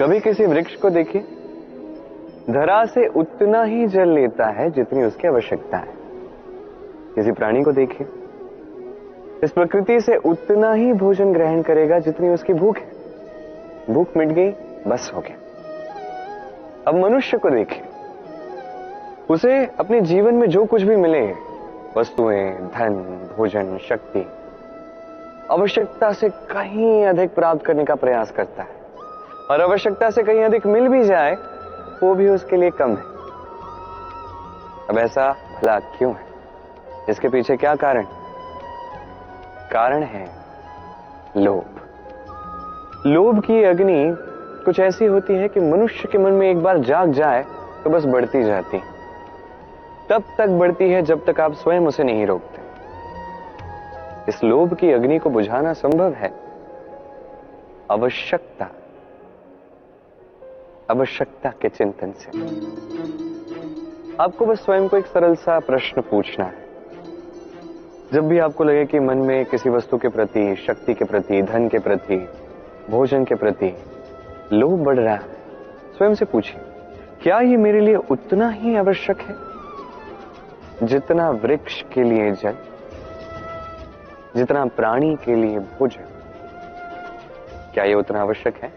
कभी किसी वृक्ष को देखिए, धरा से उतना ही जल लेता है जितनी उसकी आवश्यकता है। किसी प्राणी को देखिए, इस प्रकृति से उतना ही भोजन ग्रहण करेगा जितनी उसकी भूख है। भूख मिट गई, बस हो गया। अब मनुष्य को देखिए, उसे अपने जीवन में जो कुछ भी मिले, वस्तुएं, धन, भोजन, शक्ति, आवश्यकता से कहीं अधिक प्राप्त करने का प्रयास करता है, और आवश्यकता से कहीं अधिक मिल भी जाए वो भी उसके लिए कम है। अब ऐसा भला क्यों है? इसके पीछे क्या कारण? कारण है लोभ। लोभ की अग्नि कुछ ऐसी होती है कि मनुष्य के मन में एक बार जाग जाए तो बस बढ़ती जाती है। तब तक बढ़ती है जब तक आप स्वयं उसे नहीं रोकते। इस लोभ की अग्नि को बुझाना संभव है आवश्यकता के चिंतन से। आपको बस स्वयं को एक सरल सा प्रश्न पूछना है। जब भी आपको लगे कि मन में किसी वस्तु के प्रति, शक्ति के प्रति, धन के प्रति, भोजन के प्रति लोभ बढ़ रहा है, स्वयं से पूछिए, क्या ये मेरे लिए उतना ही आवश्यक है जितना वृक्ष के लिए जल, जितना प्राणी के लिए भोजन? क्या ये उतना आवश्यक है?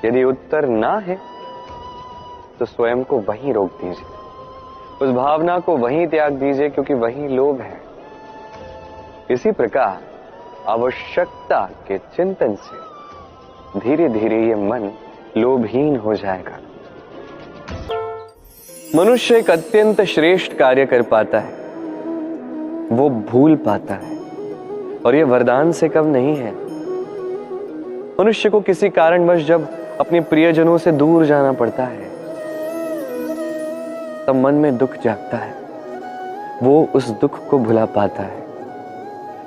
यदि उत्तर ना है तो स्वयं को वहीं रोक दीजिए, उस भावना को वहीं त्याग दीजिए, क्योंकि वहीं लोभ है। इसी प्रकार आवश्यकता के चिंतन से धीरे धीरे ये मन लोभहीन हो जाएगा। मनुष्य एक अत्यंत श्रेष्ठ कार्य कर पाता है, वो भूल पाता है, और ये वरदान से कम नहीं है। मनुष्य को किसी कारणवश जब अपने प्रियजनों से दूर जाना पड़ता है तब मन में दुख जागता है, वो उस दुख को भुला पाता है।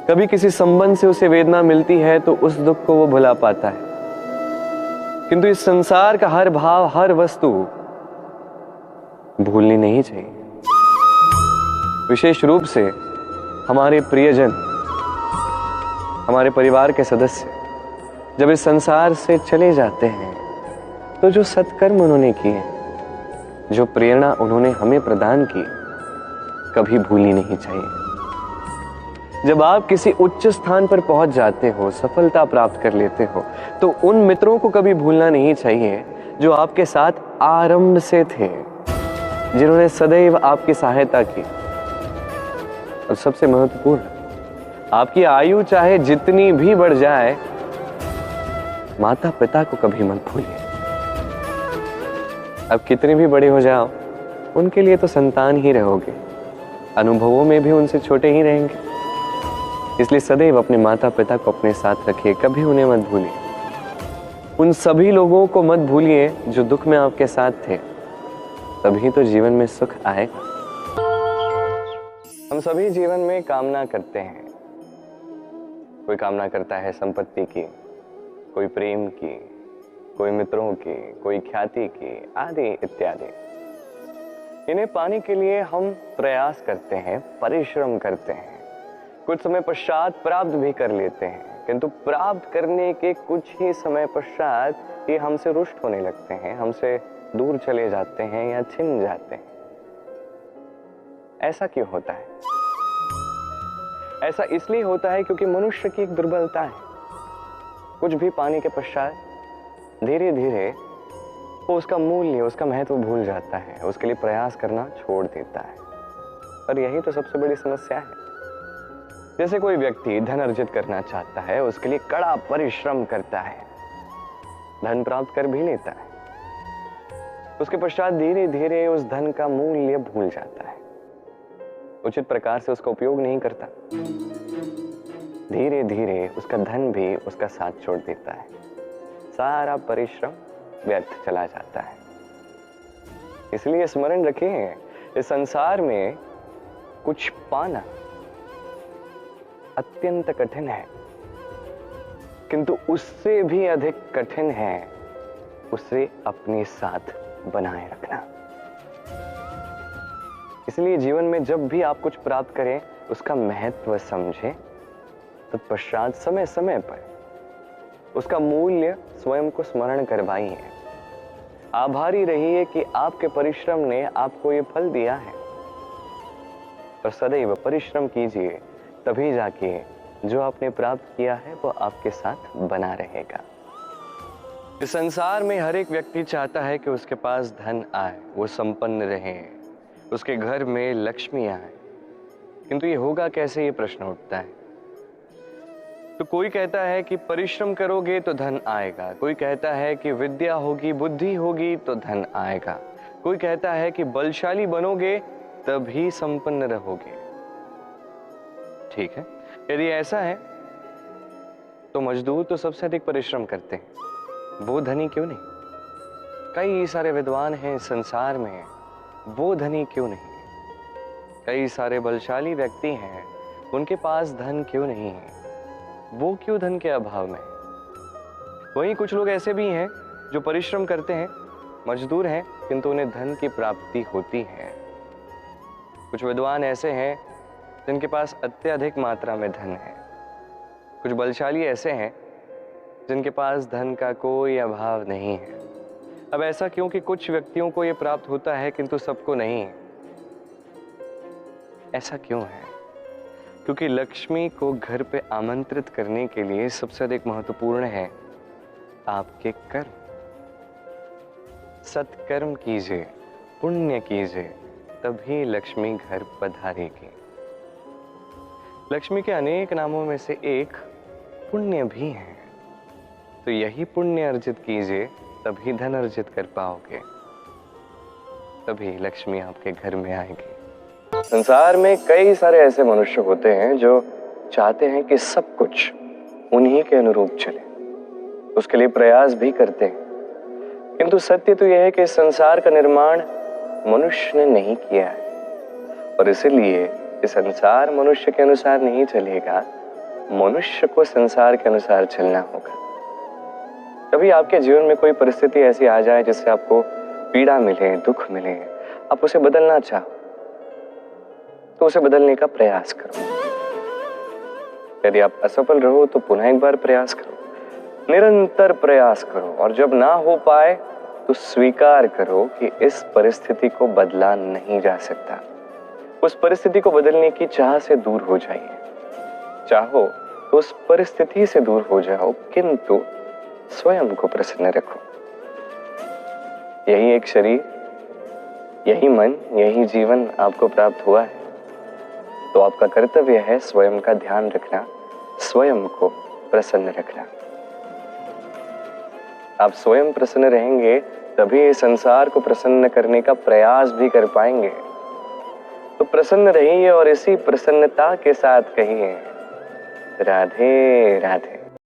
कभी किसी संबंध से उसे वेदना मिलती है तो उस दुख को वो भुला पाता है। किंतु इस संसार का हर भाव, हर वस्तु भूलनी नहीं चाहिए। विशेष रूप से हमारे प्रियजन, हमारे परिवार के सदस्य जब इस संसार से चले जाते हैं तो जो सत्कर्म उन्होंने किए, जो प्रेरणा उन्होंने हमें प्रदान की, कभी भूलनी नहीं चाहिए। जब आप किसी उच्च स्थान पर पहुंच जाते हो, सफलता प्राप्त कर लेते हो, तो उन मित्रों को कभी भूलना नहीं चाहिए जो आपके साथ आरंभ से थे, जिन्होंने सदैव आपकी सहायता की। और सबसे महत्वपूर्ण, आपकी आयु चाहे जितनी भी बढ़ जाए, माता पिता को कभी मत भूलिए। अब कितने भी बड़े हो जाओ, उनके लिए तो संतान ही रहोगे, अनुभवों में भी उनसे छोटे ही रहेंगे। इसलिए सदैव अपने माता पिता को अपने साथ रखिए, कभी उन्हें मत भूलिए। उन सभी लोगों को मत भूलिए जो दुख में आपके साथ थे, तभी तो जीवन में सुख आएगा। हम सभी जीवन में कामना करते हैं। कोई कामना करता है संपत्ति की, कोई प्रेम की, कोई मित्रों की, कोई ख्याति की, आदि इत्यादि। इन्हें पाने के लिए हम प्रयास करते हैं, परिश्रम करते हैं, कुछ समय पश्चात प्राप्त भी कर लेते हैं, किंतु प्राप्त करने के कुछ ही समय पश्चात ये हमसे रुष्ट होने लगते हैं, हमसे दूर चले जाते हैं या छिन जाते हैं। ऐसा क्यों होता है? ऐसा इसलिए होता है क्योंकि मनुष्य की एक दुर्बलता है। कुछ भी पाने के पश्चात धीरे धीरे वो उसका मूल्य, उसका महत्व भूल जाता है, उसके लिए प्रयास करना छोड़ देता है। और यही तो सबसे बड़ी समस्या है। जैसे कोई व्यक्ति धन अर्जित करना चाहता है, उसके लिए कड़ा परिश्रम करता है, धन प्राप्त कर भी लेता है, उसके पश्चात धीरे धीरे उस धन का मूल्य भूल जाता है, उचित प्रकार से उसका उपयोग नहीं करता, धीरे धीरे उसका धन भी उसका साथ छोड़ देता है, सारा परिश्रम व्यर्थ चला जाता है। इसलिए स्मरण रखें, इस संसार में कुछ पाना अत्यंत कठिन है, किंतु उससे भी अधिक कठिन है उसे अपने साथ बनाए रखना। इसलिए जीवन में जब भी आप कुछ प्राप्त करें, उसका महत्व समझें, तत्पश्चात समय समय पर उसका मूल्य स्वयं को स्मरण करवाइए। आभारी रहिए कि आपके परिश्रम ने आपको ये फल दिया है। और सदैव परिश्रम कीजिए, तभी जाके जो आपने प्राप्त किया है वो आपके साथ बना रहेगा। इस संसार में हर एक व्यक्ति चाहता है कि उसके पास धन आए, वो संपन्न रहे, उसके घर में लक्ष्मी आए। किंतु ये होगा कैसे, ये प्रश्न उठता है। तो कोई कहता है कि परिश्रम करोगे तो धन आएगा, कोई कहता है कि विद्या होगी, बुद्धि होगी तो धन आएगा, कोई कहता है कि बलशाली बनोगे तभी संपन्न रहोगे। ठीक है, यदि ऐसा है तो मजदूर तो सबसे अधिक परिश्रम करते हैं, वो धनी क्यों नहीं? कई सारे विद्वान हैं इस संसार में, वो धनी क्यों नहीं? कई सारे बलशाली व्यक्ति हैं, उनके पास धन क्यों नहीं है? वो क्यों धन के अभाव में? वहीं कुछ लोग ऐसे भी हैं जो परिश्रम करते हैं, मजदूर हैं, किंतु उन्हें धन की प्राप्ति होती है। कुछ विद्वान ऐसे हैं जिनके पास अत्यधिक मात्रा में धन है। कुछ बलशाली ऐसे हैं जिनके पास धन का कोई अभाव नहीं है। अब ऐसा क्यों कि कुछ व्यक्तियों को यह प्राप्त होता है किंतु सबको नहीं? ऐसा क्यों है? क्योंकि लक्ष्मी को घर पे आमंत्रित करने के लिए सबसे अधिक महत्वपूर्ण है आपके कर्म। सत्कर्म कीजिए, पुण्य कीजिए, तभी लक्ष्मी घर पधारेगी। लक्ष्मी के अनेक नामों में से एक पुण्य भी है, तो यही पुण्य अर्जित कीजिए, तभी धन अर्जित कर पाओगे, तभी लक्ष्मी आपके घर में आएगी। संसार में कई सारे ऐसे मनुष्य होते हैं जो चाहते हैं कि सब कुछ उन्हीं के अनुरूप चले, उसके लिए प्रयास भी करते हैं, किंतु सत्य तो यह है कि इस संसार का निर्माण मनुष्य ने नहीं किया है, और इसीलिए ये संसार मनुष्य के अनुसार नहीं चलेगा, मनुष्य को संसार के अनुसार चलना होगा। कभी आपके जीवन में कोई परिस्थिति ऐसी आ जाए जिससे आपको पीड़ा मिले, दुख मिले, आप उसे बदलना चाहो, तो उसे बदलने का प्रयास करो। यदि आप असफल रहो तो पुनः एक बार प्रयास करो, निरंतर प्रयास करो, और जब ना हो पाए तो स्वीकार करो कि इस परिस्थिति को बदला नहीं जा सकता। उस परिस्थिति को बदलने की चाह से दूर हो जाइए। चाहो तो उस परिस्थिति से दूर हो जाओ, किंतु स्वयं को प्रसन्न रखो। यही एक शरीर, यही मन, यही जीवन आपको प्राप्त हुआ है, तो आपका कर्तव्य है स्वयं का ध्यान रखना, स्वयं को प्रसन्न रखना। आप स्वयं प्रसन्न रहेंगे तभी इस संसार को प्रसन्न करने का प्रयास भी कर पाएंगे। तो प्रसन्न रहिए और इसी प्रसन्नता के साथ कहिए राधे राधे।